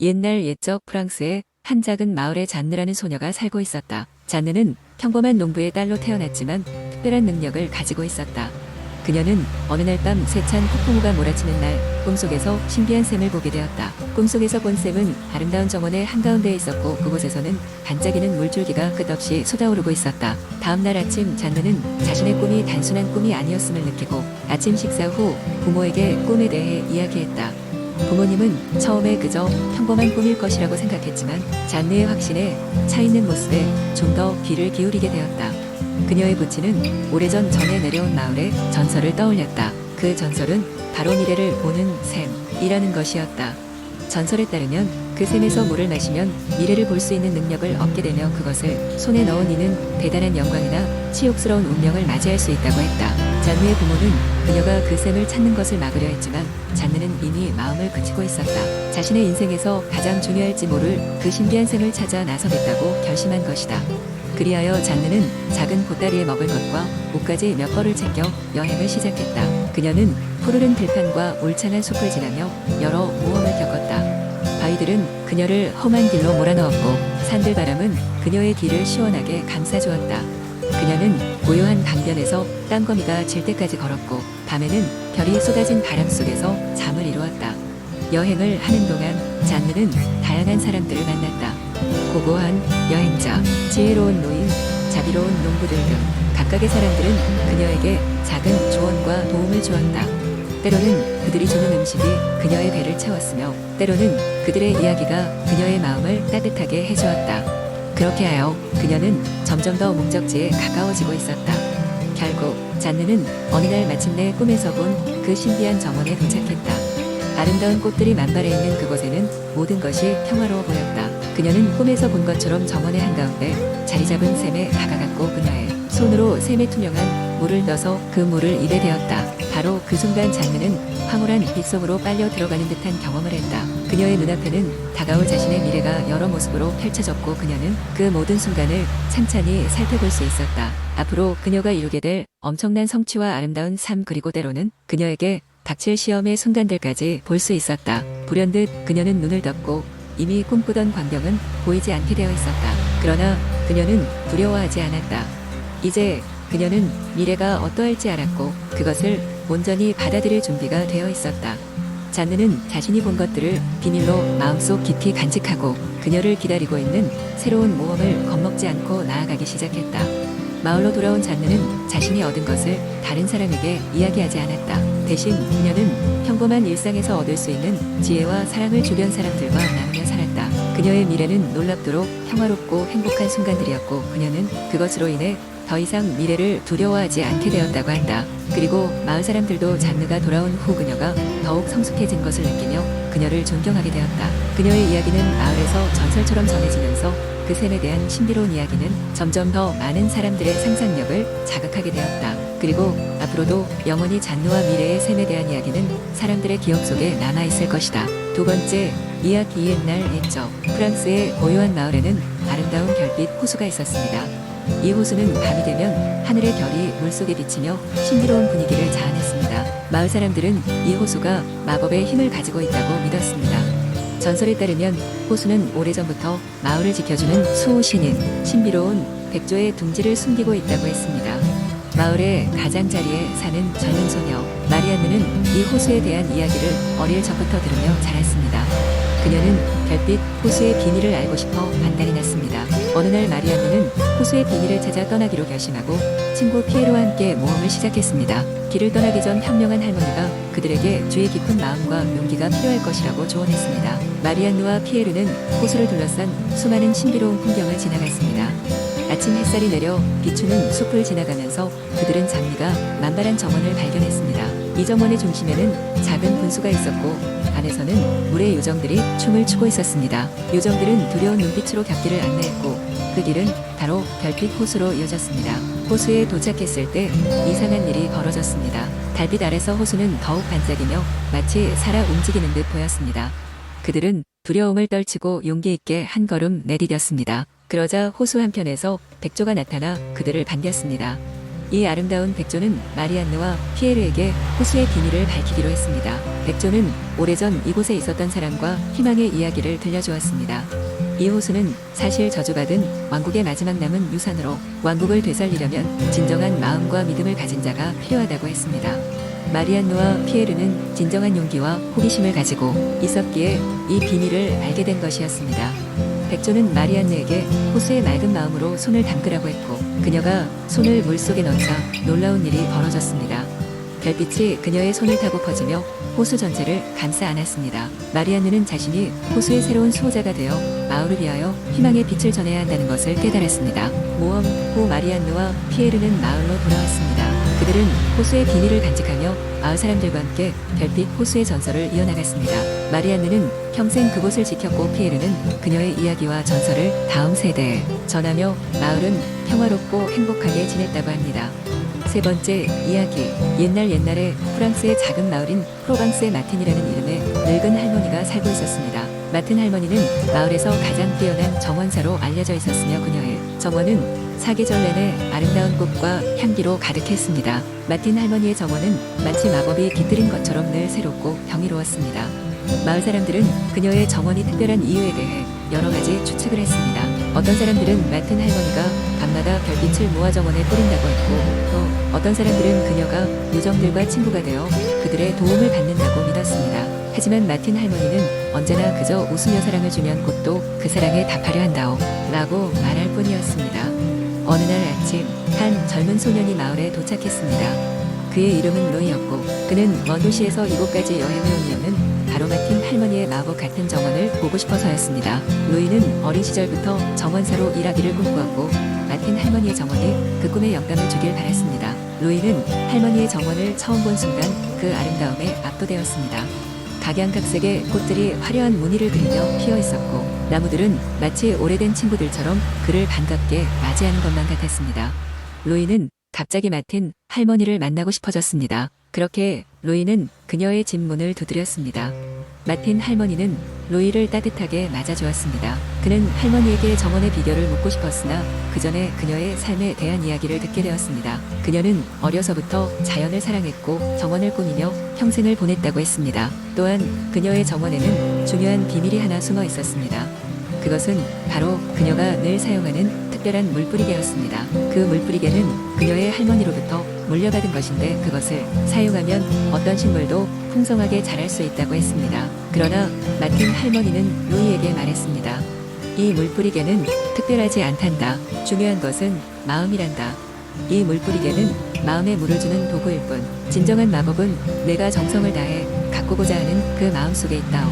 옛날 옛적 프랑스의 한 작은 마을에 잔느라는 소녀가 살고 있었다. 잔느는 평범한 농부의 딸로 태어났지만 특별한 능력을 가지고 있었다. 그녀는 어느 날 밤 세찬 폭풍우가 몰아치는 날 꿈속에서 신비한 샘을 보게 되었다. 꿈속에서 본 샘은 아름다운 정원의 한가운데에 있었고 그곳에서는 반짝이는 물줄기가 끝없이 쏟아오르고 있었다. 다음날 아침 잔느는 자신의 꿈이 단순한 꿈이 아니었음을 느끼고 아침 식사 후 부모에게 꿈에 대해 이야기했다. 부모님은 처음에 그저 평범한 꿈일 것이라고 생각했지만 잔느의 확신에 차있는 모습에 좀 더 귀를 기울이게 되었다. 그녀의 부친은 오래전 전에 내려온 마을의 전설을 떠올렸다. 그 전설은 바로 미래를 보는 샘이라는 것이었다. 전설에 따르면 그 샘에서 물을 마시면 미래를 볼 수 있는 능력을 얻게 되며 그것을 손에 넣은 이는 대단한 영광이나 치욕스러운 운명을 맞이할 수 있다고 했다. 잔느의 부모는 그녀가 그 샘을 찾는 것을 막으려 했지만 잔느는 이미 마음을 굳히고 있었다. 자신의 인생에서 가장 중요할지 모를 그 신비한 샘을 찾아 나서겠다고 결심한 것이다. 그리하여 잔느는 작은 보따리에 먹을 것과 옷까지 몇 벌을 챙겨 여행을 시작했다. 그녀는 푸르른 들판과 울창한 숲을 지나며 여러 모험을 겪었다. 바위들은 그녀를 험한 길로 몰아넣었고 산들바람은 그녀의 길을 시원하게 감싸주었다. 그녀는 고요한 강변에서 땅거미가 질 때까지 걸었고 밤에는 별이 쏟아진 바람 속에서 잠을 이루었다. 여행을 하는 동안 잔느는 다양한 사람들을 만났다. 고고한 여행자, 지혜로운 노인, 자비로운 농부들 등 각각의 사람들은 그녀에게 작은 조언과 도움을 주었다. 때로는 그들이 주는 음식이 그녀의 배를 채웠으며 때로는 그들의 이야기가 그녀의 마음을 따뜻하게 해주었다. 그렇게 하여 그녀는 점점 더 목적지에 가까워지고 있었다. 결국 잔느는 어느 날 마침내 꿈에서 본 그 신비한 정원에 도착했다. 아름다운 꽃들이 만발해 있는 그곳에는 모든 것이 평화로워 보였다. 그녀는 꿈에서 본 것처럼 정원의 한가운데 자리 잡은 샘에 다가갔고 그녀의 손으로 샘에 투명한 물을 넣어서 그 물을 입에 대었다. 바로 그 순간 잔느는 황홀한 빛 속으로 빨려 들어가는 듯한 경험을 했다. 그녀의 눈앞에는 다가올 자신의 미래가 여러 모습으로 펼쳐졌고 그녀는 그 모든 순간을 찬찬히 살펴볼 수 있었다. 앞으로 그녀가 이루게 될 엄청난 성취와 아름다운 삶 그리고 때로는 그녀에게 닥칠 시험의 순간들까지 볼 수 있었다. 불현듯 그녀는 눈을 떴고 이미 꿈꾸던 광경은 보이지 않게 되어 있었다. 그러나 그녀는 두려워하지 않았다. 이제 그녀는 미래가 어떠할지 알았고 그것을 온전히 받아들일 준비가 되어 있었다. 잔느는 자신이 본 것들을 비밀로 마음속 깊이 간직하고 그녀를 기다리고 있는 새로운 모험을 겁먹지 않고 나아가기 시작했다. 마을로 돌아온 잔느는 자신이 얻은 것을 다른 사람에게 이야기하지 않았다. 대신 그녀는 평범한 일상에서 얻을 수 있는 지혜와 사랑을 주변 사람들과 나누며 살았다. 그녀의 미래는 놀랍도록 평화롭고 행복한 순간들이었고 그녀는 그것으로 인해 더 이상 미래를 두려워하지 않게 되었다고 한다. 그리고 마을 사람들도 잔느가 돌아온 후 그녀가 더욱 성숙해진 것을 느끼며 그녀를 존경하게 되었다. 그녀의 이야기는 마을에서 전설처럼 전해지면서 그 샘에 대한 신비로운 이야기는 점점 더 많은 사람들의 상상력을 자극하게 되었다. 그리고 앞으로도 영원히 잔느와 미래의 샘에 대한 이야기는 사람들의 기억 속에 남아있을 것이다. 두 번째, 이야기 옛날 옛적 프랑스의 고요한 마을에는 아름다운 별빛 호수가 있었습니다. 이 호수는 밤이 되면 하늘의 별이 물속에 비치며 신비로운 분위기를 자아냈습니다. 마을 사람들은 이 호수가 마법의 힘을 가지고 있다고 믿었습니다. 전설에 따르면 호수는 오래전부터 마을을 지켜주는 수호신인 신비로운 백조의 둥지를 숨기고 있다고 했습니다. 마을의 가장자리에 사는 젊은 소녀 마리안느는 이 호수에 대한 이야기를 어릴 적부터 들으며 자랐습니다. 그녀는 별빛 호수의 비밀을 알고 싶어 안달이 났습니다. 어느 날 마리안느는 호수의 비밀을 찾아 떠나기로 결심하고 친구 피에로와 함께 모험을 시작했습니다. 길을 떠나기 전 현명한 할머니가 그들에게 주의 깊은 마음과 용기가 필요할 것이라고 조언했습니다. 마리안느와 피에로는 호수를 둘러싼 수많은 신비로운 풍경을 지나갔습니다. 아침 햇살이 내려 비추는 숲을 지나가면서 그들은 장미가 만발한 정원을 발견했습니다. 이 정원의 중심에는 작은 분수가 있었고 안에서는 물의 요정들이 춤을 추고 있었습니다. 요정들은 두려운 눈빛으로 곁길을 안내했고 그 길은 바로 별빛 호수로 이어졌습니다. 호수에 도착했을 때 이상한 일이 벌어졌습니다. 달빛 아래서 호수는 더욱 반짝이며 마치 살아 움직이는 듯 보였습니다. 그들은 두려움을 떨치고 용기 있게 한 걸음 내디뎠습니다. 그러자 호수 한편에서 백조가 나타나 그들을 반겼습니다. 이 아름다운 백조는 마리안느와 피에르에게 호수의 비밀을 밝히기로 했습니다. 백조는 오래전 이곳에 있었던 사람과 희망의 이야기를 들려주었습니다. 이 호수는 사실 저주받은 왕국의 마지막 남은 유산으로 왕국을 되살리려면 진정한 마음과 믿음을 가진 자가 필요하다고 했습니다. 마리안누와 피에르는 진정한 용기와 호기심을 가지고 있었기에 이 비밀을 알게 된 것이었습니다. 백조는 마리안느에게 호수의 맑은 마음으로 손을 담그라고 했고 그녀가 손을 물속에 넣자 놀라운 일이 벌어졌습니다. 별빛이 그녀의 손을 타고 퍼지며 호수 전체를 감싸 안았습니다. 마리안느는 자신이 호수의 새로운 수호자가 되어 마을을 위하여 희망의 빛을 전해야 한다는 것을 깨달았습니다. 모험 후 마리안느와 피에르는 마을로 돌아왔습니다. 그들은 호수의 비밀을 간직하며 마을 사람들과 함께 별빛 호수의 전설을 이어나갔습니다. 마리안느는 평생 그곳을 지켰고 피에르는 그녀의 이야기와 전설을 다음 세대에 전하며 마을은 평화롭고 행복하게 지냈다고 합니다. 세 번째 이야기. 옛날에 프랑스의 작은 마을인 프로방스의 마틴이라는 이름의 늙은 할머니가 살고 있었습니다. 마틴 할머니는 마을에서 가장 뛰어난 정원사로 알려져 있었으며 그녀의 정원은 사계절 내내 아름다운 꽃과 향기로 가득했습니다. 마틴 할머니의 정원은 마치 마법이 깃들인 것처럼 늘 새롭고 경이로웠습니다. 마을 사람들은 그녀의 정원이 특별한 이유에 대해 여러 가지 추측을 했습니다. 어떤 사람들은 마틴 할머니가 밤마다 별빛을 모아 정원에 뿌린다고 했고 또 어떤 사람들은 그녀가 요정들과 친구가 되어 그들의 도움을 받는다고 믿었습니다. 하지만 마틴 할머니는 언제나 그저 웃으며 사랑을 주면 꽃도 그 사랑에 답하려 한다오 라고 말할 뿐이었습니다. 어느 날 아침 한 젊은 소년이 마을에 도착했습니다. 그의 이름은 로이였고 그는 먼 도시에서 이곳까지 여행해 온 이유는 바로 마틴 할머니의 마법 같은 정원을 보고 싶어서였습니다. 로이는 어린 시절부터 정원사로 일하기를 꿈꾸었고 마틴 할머니의 정원이 그 꿈에 영감을 주길 바랐습니다. 로이는 할머니의 정원을 처음 본 순간 그 아름다움에 압도되었습니다. 각양각색의 꽃들이 화려한 무늬를 그리며 피어 있었고 나무들은 마치 오래된 친구들처럼 그를 반갑게 맞이하는 것만 같았습니다. 로이는 갑자기 마틴 할머니를 만나고 싶어졌습니다. 그렇게 로이는 그녀의 집 문을 두드렸습니다. 마틴 할머니는 로이를 따뜻하게 맞아주었습니다. 그는 할머니에게 정원의 비결을 묻고 싶었으나 그 전에 그녀의 삶에 대한 이야기를 듣게 되었습니다. 그녀는 어려서부터 자연을 사랑했고 정원을 꾸미며 평생을 보냈다고 했습니다. 또한 그녀의 정원에는 중요한 비밀이 하나 숨어 있었습니다. 그것은 바로 그녀가 늘 사용하는 특별한 물뿌리개였습니다. 그 물뿌리개는 그녀의 할머니로부터 물려받은 것인데 그것을 사용하면 어떤 식물도 풍성하게 자랄 수 있다고 했습니다. 그러나 마틴 할머니는 로이에게 말했습니다. 이 물뿌리개는 특별하지 않단다. 중요한 것은 마음이란다. 이 물뿌리개는 마음에 물을 주는 도구일 뿐 진정한 마법은 내가 정성을 다해 가꾸고자 하는 그 마음 속에 있다오.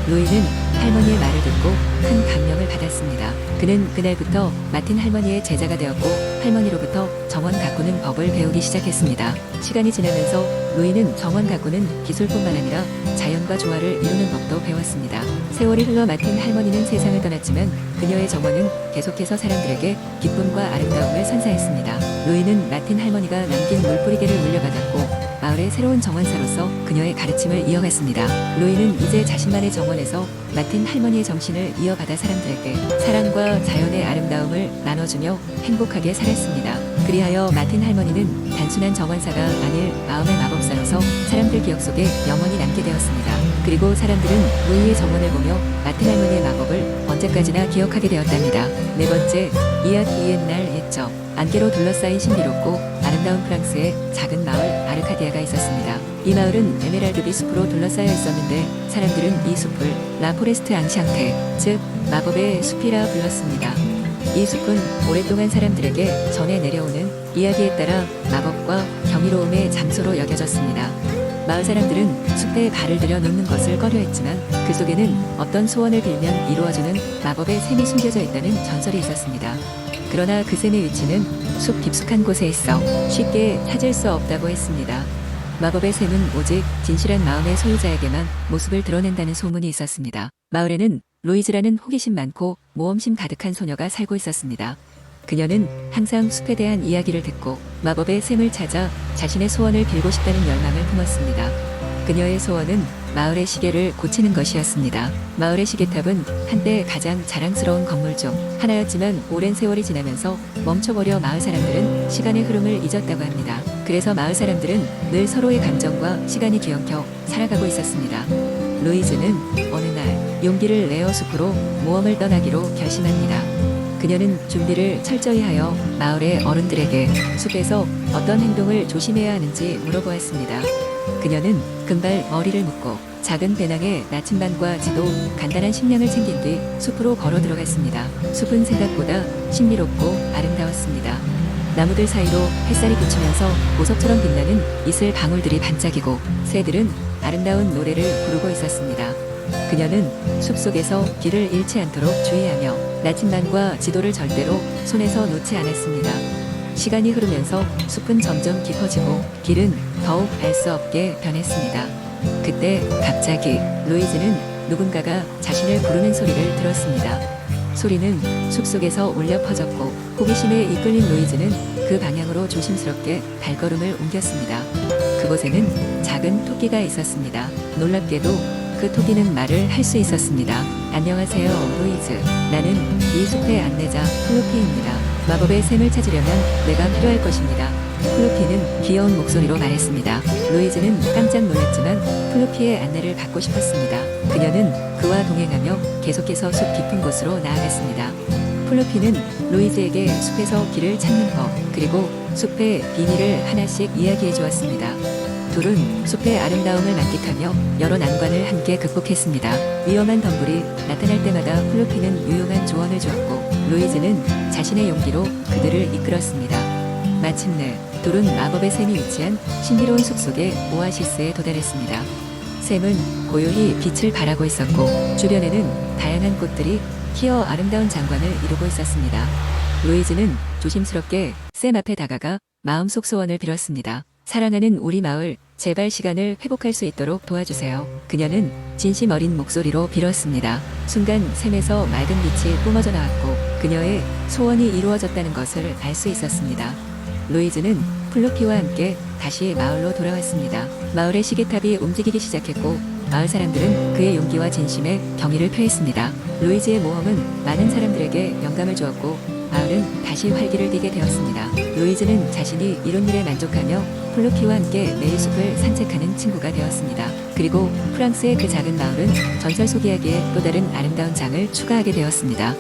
로이는 할머니의 말을 듣고 큰 감명을 받았습니다. 그는 그날부터 마틴 할머니의 제자가 되었고 할머니로부터 정원 가꾸는 법을 배우기 시작했습니다. 시간이 지나면서 로이는 정원 가꾸는 기술뿐만 아니라 자연과 조화를 이루는 법도 배웠습니다. 세월이 흘러 마틴 할머니는 세상을 떠났지만 그녀의 정원은 계속해서 사람들에게 기쁨과 아름다움을 선사했습니다. 로이는 마틴 할머니가 남긴 물뿌리개를 물려받았고 마을의 새로운 정원사로서 그녀의 가르침을 이어갔습니다. 로이는 이제 자신만의 정원에서 마틴 할머니의 정신을 이어받아 사람들에게 사랑과 자연의 아름다움을 나눠주며 행복하게 살았습니다. 그리하여 마틴 할머니는 단순한 정원사가 아닐 마음의 마법사로서 사람들 기억 속에 영원히 남게 되었습니다. 그리고 사람들은 로이의 정원을 보며 마틴 할머니의 마법을 언제까지나 기억하게 되었답니다. 네 번째, 이야기. 옛날 옛적 안개로 둘러싸인 신비롭고 아름다운 프랑스의 작은 마을 아르카디아가 있었습니다. 이 마을은 에메랄드빛 숲으로 둘러싸여 있었는데 사람들은 이 숲을 라포레스트 앙샹테, 즉 마법의 숲이라 불렀습니다. 이 숲은 오랫동안 사람들에게 전해 내려오는 이야기에 따라 마법과 경이로움의 장소로 여겨졌습니다. 마을 사람들은 숲에 발을 들여 놓는 것을 꺼려했지만 그 속에는 어떤 소원을 빌면 이루어주는 마법의 샘이 숨겨져 있다는 전설이 있었습니다. 그러나 그 샘의 위치는 숲 깊숙한 곳에 있어 쉽게 찾을 수 없다고 했습니다. 마법의 샘은 오직 진실한 마음의 소유자에게만 모습을 드러낸다는 소문이 있었습니다. 마을에는 로이즈라는 호기심 많고 모험심 가득한 소녀가 살고 있었습니다. 그녀는 항상 숲에 대한 이야기를 듣고 마법의 샘을 찾아 자신의 소원을 빌고 싶다는 열망을 품었습니다. 그녀의 소원은 마을의 시계를 고치는 것이었습니다. 마을의 시계탑은 한때 가장 자랑스러운 건물 중 하나였지만 오랜 세월이 지나면서 멈춰버려 마을 사람들은 시간의 흐름을 잊었다고 합니다. 그래서 마을 사람들은 늘 서로의 감정과 시간이 뒤엉켜 살아가고 있었습니다. 루이즈는 어느 날 용기를 내어 숲으로 모험을 떠나기로 결심합니다. 그녀는 준비를 철저히 하여 마을의 어른들에게 숲에서 어떤 행동을 조심해야 하는지 물어보았습니다. 그녀는 금발 머리를 묶고 작은 배낭에 나침반과 지도, 간단한 식량을 챙긴 뒤 숲으로 걸어 들어갔습니다. 숲은 생각보다 신비롭고 아름다웠습니다. 나무들 사이로 햇살이 비추면서 보석처럼 빛나는 이슬 방울들이 반짝이고 새들은 아름다운 노래를 부르고 있었습니다. 그녀는 숲속에서 길을 잃지 않도록 주의하며 나침반과 지도를 절대로 손에서 놓지 않았습니다. 시간이 흐르면서 숲은 점점 깊어지고 길은 더욱 알 수 없게 변했습니다. 그때 갑자기 루이즈는 누군가가 자신을 부르는 소리를 들었습니다. 소리는 숲속에서 울려 퍼졌고 호기심에 이끌린 루이즈는 그 방향으로 조심스럽게 발걸음을 옮겼습니다. 그곳에는 작은 토끼가 있었습니다. 놀랍게도 그 토끼는 말을 할 수 있었습니다. 안녕하세요, 루이즈. 나는 이 숲의 안내자 플루피입니다. 마법의 샘을 찾으려면 내가 필요할 것입니다. 플루피는 귀여운 목소리로 말했습니다. 루이즈는 깜짝 놀랐지만 플루피의 안내를 받고 싶었습니다. 그녀는 그와 동행하며 계속해서 숲 깊은 곳으로 나아갔습니다. 플루피는 루이즈에게 숲에서 길을 찾는 법, 그리고 숲의 비밀을 하나씩 이야기해 주었습니다. 둘은 숲의 아름다움을 만끽하며 여러 난관을 함께 극복했습니다. 위험한 덤불이 나타날 때마다 플루피는 유용한 조언을 주었고 루이즈는 자신의 용기로 그들을 이끌었습니다. 마침내 둘은 마법의 샘이 위치한 신비로운 숲속의 오아시스에 도달했습니다. 샘은 고요히 빛을 발하고 있었고 주변에는 다양한 꽃들이 피어 아름다운 장관을 이루고 있었습니다. 루이즈는 조심스럽게 샘 앞에 다가가 마음속 소원을 빌었습니다. 사랑하는 우리 마을, 제발 시간을 회복할 수 있도록 도와주세요. 그녀는 진심 어린 목소리로 빌었습니다. 순간 샘에서 맑은 빛이 뿜어져 나왔고 그녀의 소원이 이루어졌다는 것을 알 수 있었습니다. 루이즈는 플루피와 함께 다시 마을로 돌아왔습니다. 마을의 시계탑이 움직이기 시작했고 마을 사람들은 그의 용기와 진심에 경의를 표했습니다. 루이즈의 모험은 많은 사람들에게 영감을 주었고 마을은 다시 활기를 띠게 되었습니다. 루이즈는 자신이 이룬 일에 만족하며 플루피와 함께 매일 숲을 산책하는 친구가 되었습니다. 그리고 프랑스의 그 작은 마을은 전설 속 이야기에 또 다른 아름다운 장을 추가하게 되었습니다.